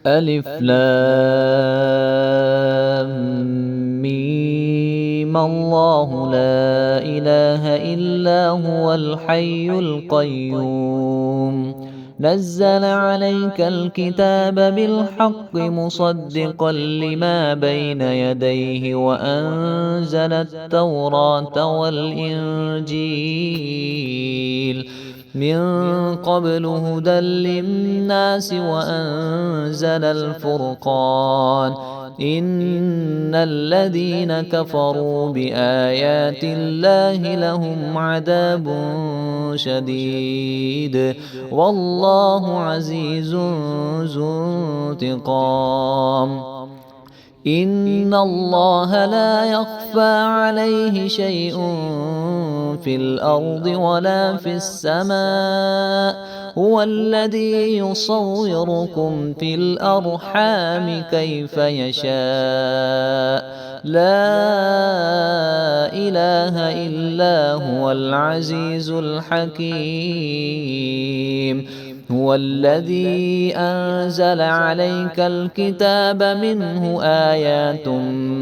ألف لام ميم. الله لا إله إلا هو الحي القيوم نزل عليك الكتاب بالحق مصدقا لما بين يديه وأنزل التوراة والإنجيل من قبل هدى للناس وأنزل الفرقان إن الذين كفروا بآيات الله لهم عذاب شديد والله عزيز ذو انتقام إن الله لا يخفى عليه شيء في الأرض ولا في السماء هو الذي يصوركم في الأرحام كيف يشاء لا إله إلا هو العزيز الحكيم هو الذي أنزل عليك الكتاب منه آيات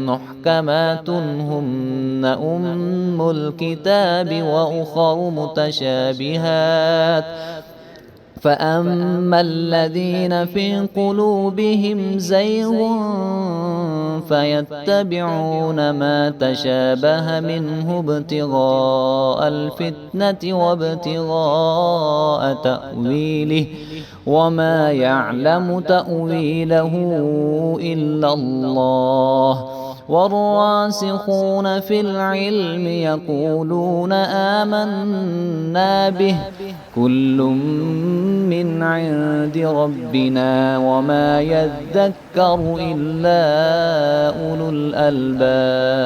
محكمات هن أم الكتاب وأخر متشابهات فأما الذين في قلوبهم زيغ فيتبعون ما تشابه منه ابتغاء الفتنة وابتغاء تأويله وما يعلم تأويله إلا الله والراسخون في العلم يقولون آمنا به كل من عند ربنا وما يذكر إلا أولو الألباب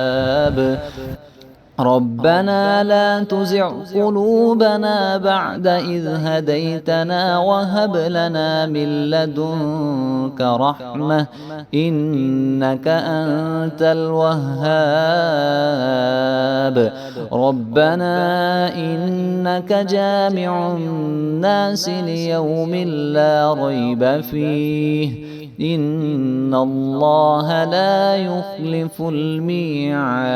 ربنا لا تزغ قلوبنا بعد إذ هديتنا وهب لنا من لدنك رحمة إنك أنت الوهاب ربنا إنك جامع الناس ليوم لا ريب فيه إن الله لا يخلف الميعاد